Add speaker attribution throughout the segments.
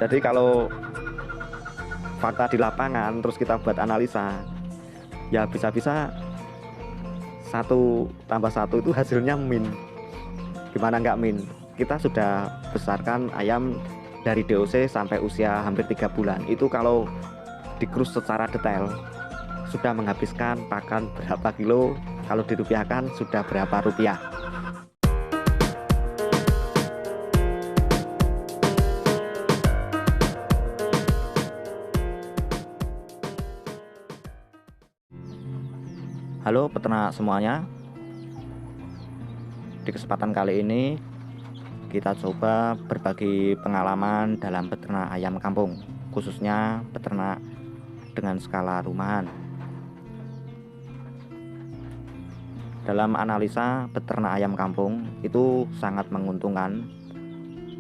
Speaker 1: Jadi kalau fakta di lapangan terus kita buat analisa, ya bisa-bisa 1+1 itu hasilnya min. Gimana nggak min? Kita sudah besarkan ayam dari DOC sampai usia hampir 3 bulan. Itu kalau dikrus secara detail sudah menghabiskan pakan berapa kilo, kalau dirupiahkan sudah berapa rupiah. Halo peternak semuanya, di kesempatan kali ini kita coba berbagi pengalaman dalam beternak ayam kampung, khususnya beternak dengan skala rumahan. Dalam analisa beternak ayam kampung itu sangat menguntungkan.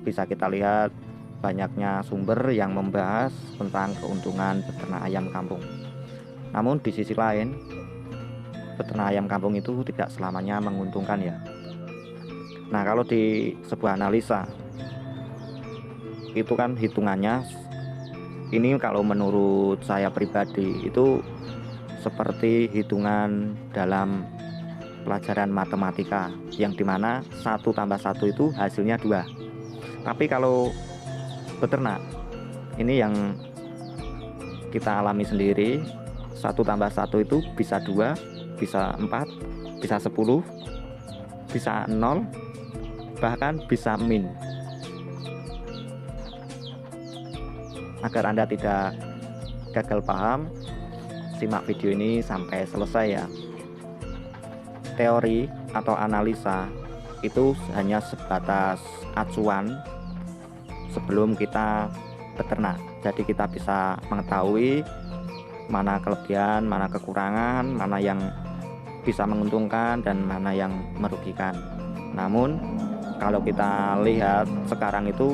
Speaker 1: Bisa kita lihat banyaknya sumber yang membahas tentang keuntungan beternak ayam kampung. Namun di sisi lain, beternak ayam kampung itu tidak selamanya menguntungkan ya. Nah, kalau di sebuah analisa itu kan hitungannya, ini kalau menurut saya pribadi itu seperti hitungan dalam pelajaran matematika, yang dimana 1+1 itu hasilnya 2. Tapi kalau beternak, ini yang kita alami sendiri, 1+1 itu bisa 2, bisa 4, bisa 10, bisa 0, bahkan bisa min. Agar Anda tidak gagal paham, simak video ini sampai selesai ya. Teori atau analisa itu hanya sebatas acuan sebelum kita beternak. Jadi kita bisa mengetahui mana kelebihan, mana kekurangan, mana yang bisa menguntungkan dan mana yang merugikan. Namun kalau kita lihat sekarang itu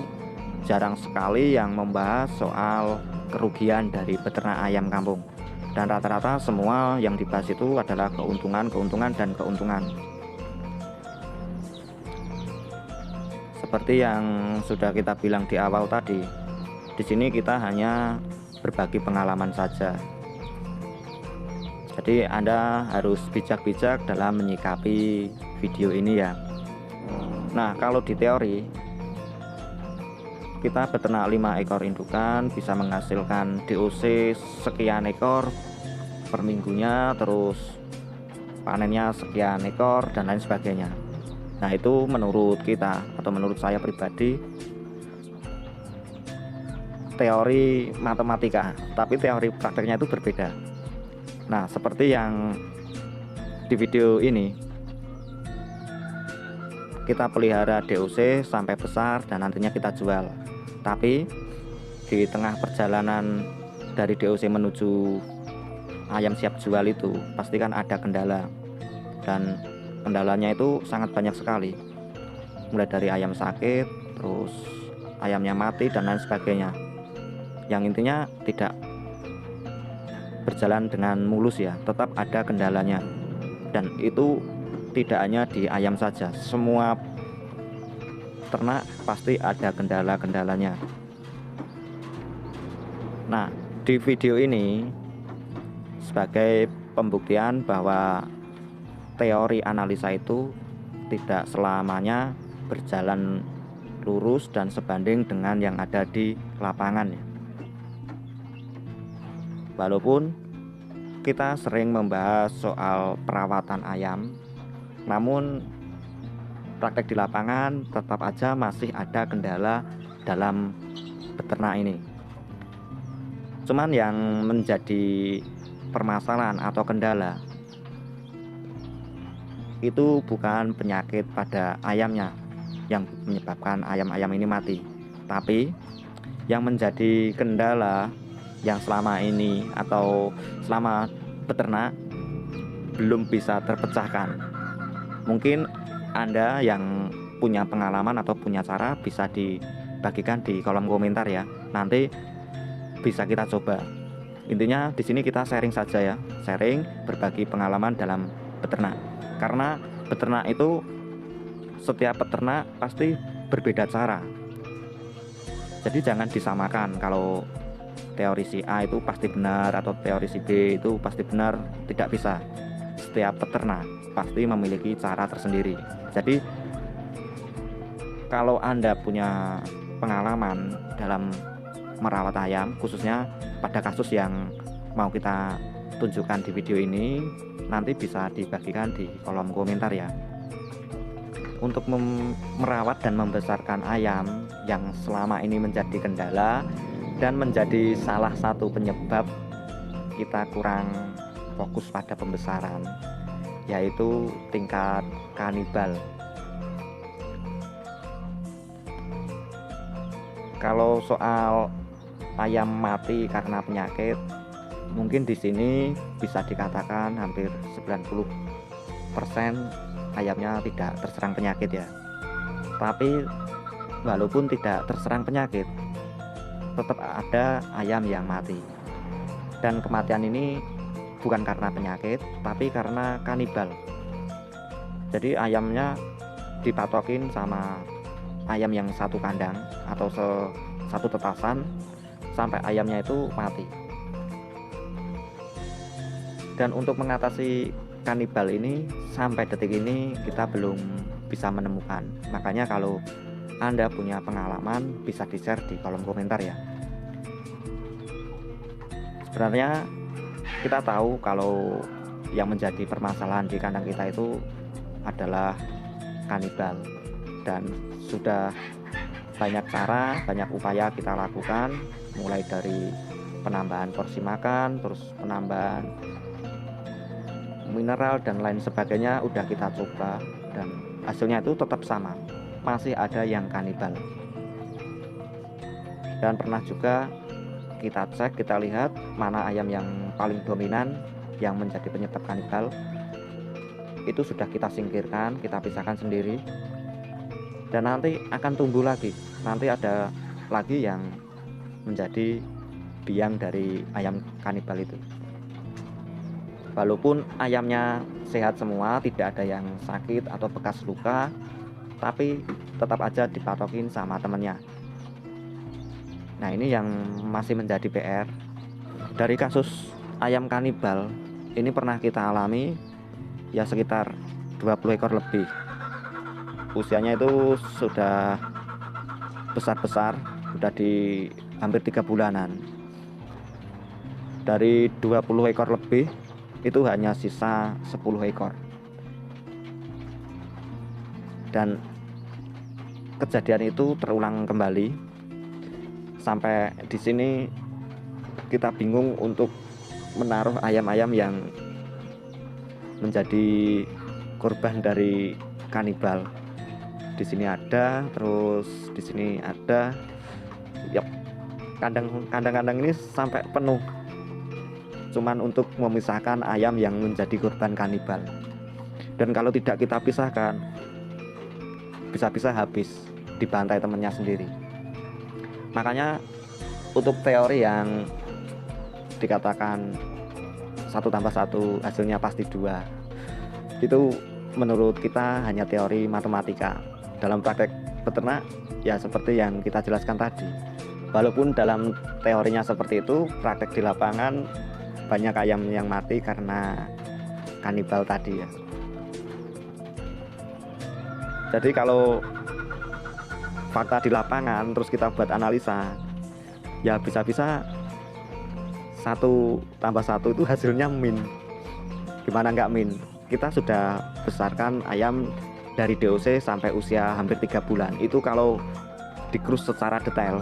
Speaker 1: jarang sekali yang membahas soal kerugian dari beternak ayam kampung, dan rata-rata semua yang dibahas itu adalah keuntungan dan keuntungan. Seperti yang sudah kita bilang di awal tadi, di sini kita hanya berbagi pengalaman saja. Jadi Anda harus bijak-bijak dalam menyikapi video ini ya. Nah, kalau di teori kita beternak 5 ekor indukan bisa menghasilkan DOC sekian ekor per minggunya, terus panennya sekian ekor dan lain sebagainya. Nah, itu menurut kita atau menurut saya pribadi teori matematika, tapi teori prakteknya itu berbeda. Nah, seperti yang di video ini, kita pelihara DOC sampai besar dan nantinya kita jual. Tapi di tengah perjalanan dari DOC menuju ayam siap jual itu pasti kan ada kendala, dan kendalanya itu sangat banyak sekali, mulai dari ayam sakit, terus ayamnya mati dan lain sebagainya, yang intinya tidak berjalan dengan mulus ya, tetap ada kendalanya. Dan itu tidak hanya di ayam saja, semua ternak pasti ada kendala-kendalanya. Nah, di video ini sebagai pembuktian bahwa teori analisa itu tidak selamanya berjalan lurus dan sebanding dengan yang ada di lapangan ya. Walaupun kita sering membahas soal perawatan ayam, namun praktek di lapangan tetap aja masih ada kendala dalam beternak ini. Cuman yang menjadi permasalahan atau kendala itu bukan penyakit pada ayamnya yang menyebabkan ayam-ayam ini mati, tapi yang menjadi kendala yang selama ini atau selama beternak belum bisa terpecahkan. Mungkin Anda yang punya pengalaman atau punya cara bisa dibagikan di kolom komentar ya. Nanti bisa kita coba. Intinya di sini kita sharing saja ya, sharing berbagi pengalaman dalam beternak. Karena beternak itu setiap peternak pasti berbeda cara. Jadi jangan disamakan kalau teori si A itu pasti benar atau teori si B itu pasti benar. Tidak bisa. Setiap peternak pasti memiliki cara tersendiri. Jadi kalau Anda punya pengalaman dalam merawat ayam, khususnya pada kasus yang mau kita tunjukkan di video ini, nanti bisa dibagikan di kolom komentar ya. Untuk merawat dan membesarkan ayam yang selama ini menjadi kendala dan menjadi salah satu penyebab kita kurang fokus pada pembesaran, yaitu tingkat kanibal. Kalau soal ayam mati karena penyakit, mungkin di sini bisa dikatakan hampir 90% ayamnya tidak terserang penyakit ya. Tapi walaupun tidak terserang penyakit, tetap ada ayam yang mati. Dan kematian ini bukan karena penyakit, tapi karena kanibal. Jadi ayamnya dipatokin sama ayam yang satu kandang atau satu tetasan sampai ayamnya itu mati. Dan untuk mengatasi kanibal ini sampai detik ini kita belum bisa menemukan. Makanya kalau Anda punya pengalaman bisa di-share di kolom komentar ya. Sebenarnya kita tahu kalau yang menjadi permasalahan di kandang kita itu adalah kanibal, dan sudah banyak cara, banyak upaya kita lakukan, mulai dari penambahan porsi makan, terus penambahan mineral dan lain sebagainya udah kita coba, dan hasilnya itu tetap sama, masih ada yang kanibal. Dan pernah juga kita cek, kita lihat mana ayam yang paling dominan yang menjadi penyebab kanibal, itu sudah kita singkirkan, kita pisahkan sendiri, dan nanti akan tumbuh lagi. Nanti ada lagi yang menjadi biang dari ayam kanibal itu. Walaupun ayamnya sehat semua, tidak ada yang sakit atau bekas luka, tapi tetap aja dipatokin sama temennya. Nah, ini yang masih menjadi PR. Dari kasus ayam kanibal ini pernah kita alami ya sekitar 20 ekor lebih. Usianya itu sudah besar-besar, sudah di hampir 3 bulanan. Dari 20 ekor lebih itu hanya sisa 10 ekor. Dan kejadian itu terulang kembali. Sampai di sini kita bingung untuk menaruh ayam-ayam yang menjadi korban dari kanibal. Di sini ada, terus di sini ada. Yap, kandang-kandang ini sampai penuh, cuman untuk memisahkan ayam yang menjadi korban kanibal. Dan kalau tidak kita pisahkan, bisa-bisa habis dibantai temannya sendiri. Makanya untuk teori yang dikatakan 1+1 hasilnya pasti 2, itu menurut kita hanya teori matematika. Dalam praktek peternak ya seperti yang kita jelaskan tadi, walaupun dalam teorinya seperti itu, praktek di lapangan banyak ayam yang mati karena kanibal tadi ya. Jadi kalau fakta di lapangan terus kita buat analisa, ya bisa-bisa 1+1 itu hasilnya min. Gimana nggak min? Kita sudah besarkan ayam dari DOC sampai usia hampir 3 bulan. Itu kalau dikrus secara detail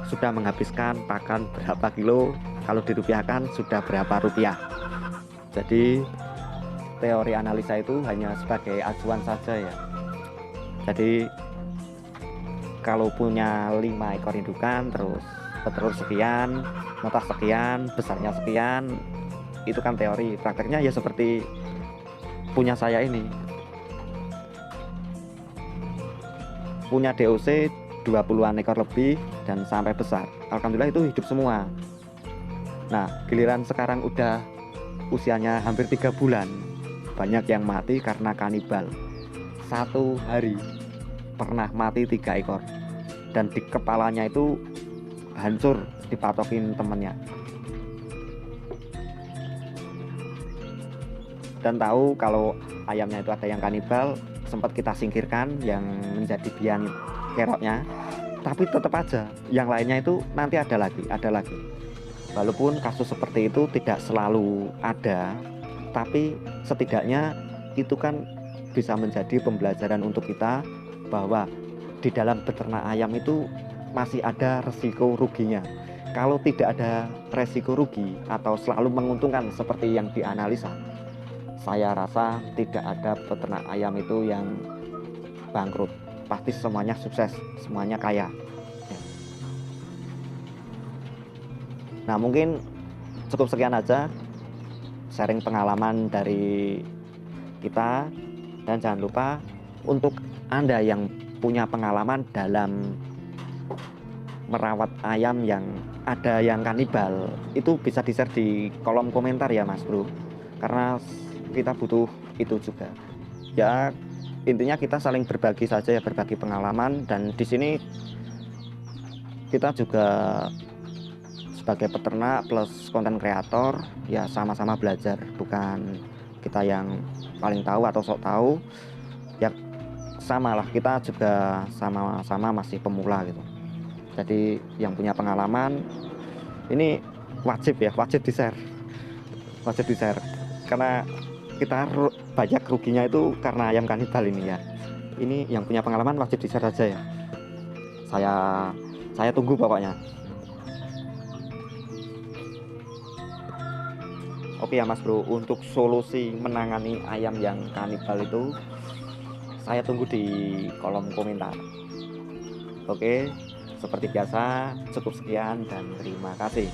Speaker 1: sudah menghabiskan pakan berapa kilo, kalau dirupiahkan sudah berapa rupiah. Jadi teori analisa itu hanya sebagai acuan saja ya. Jadi kalau punya 5 ekor indukan, terus petelur sekian, netas sekian, besarnya sekian, itu kan teori. Prakteknya ya seperti punya saya ini, punya DOC 20-an ekor lebih dan sampai besar. Alhamdulillah itu hidup semua. Nah, giliran sekarang udah usianya hampir 3 bulan, banyak yang mati karena kanibal. 1 hari pernah mati 3 ekor. dan di kepalanya itu hancur dipatokin temennya. Dan tahu kalau ayamnya itu ada yang kanibal, sempat kita singkirkan yang menjadi biang keroknya, tapi tetap aja yang lainnya itu nanti ada lagi. Walaupun kasus seperti itu tidak selalu ada, tapi setidaknya itu kan bisa menjadi pembelajaran untuk kita bahwa di dalam beternak ayam itu masih ada resiko ruginya. Kalau tidak ada resiko rugi atau selalu menguntungkan seperti yang dianalisa, saya rasa tidak ada peternak ayam itu yang bangkrut. Pasti semuanya sukses, semuanya kaya. Nah, mungkin cukup sekian aja sharing pengalaman dari kita. Dan jangan lupa untuk Anda yang punya pengalaman dalam merawat ayam yang ada yang kanibal, itu bisa di-share di kolom komentar ya Mas Bro, karena kita butuh itu juga. Ya intinya kita saling berbagi saja ya, berbagi pengalaman. Dan di sini kita juga sebagai peternak plus konten kreator ya sama-sama belajar, bukan kita yang paling tahu atau sok tahu ya, samalah kita juga sama-sama masih pemula gitu. Jadi yang punya pengalaman ini wajib di share karena kita banyak ruginya itu karena ayam kanibal ini ya. Ini yang punya pengalaman wajib di share aja ya. Saya tunggu pokoknya. Oke ya Mas Bro, untuk solusi menangani ayam yang kanibal itu saya tunggu di kolom komentar. Oke, seperti biasa cukup sekian dan terima kasih.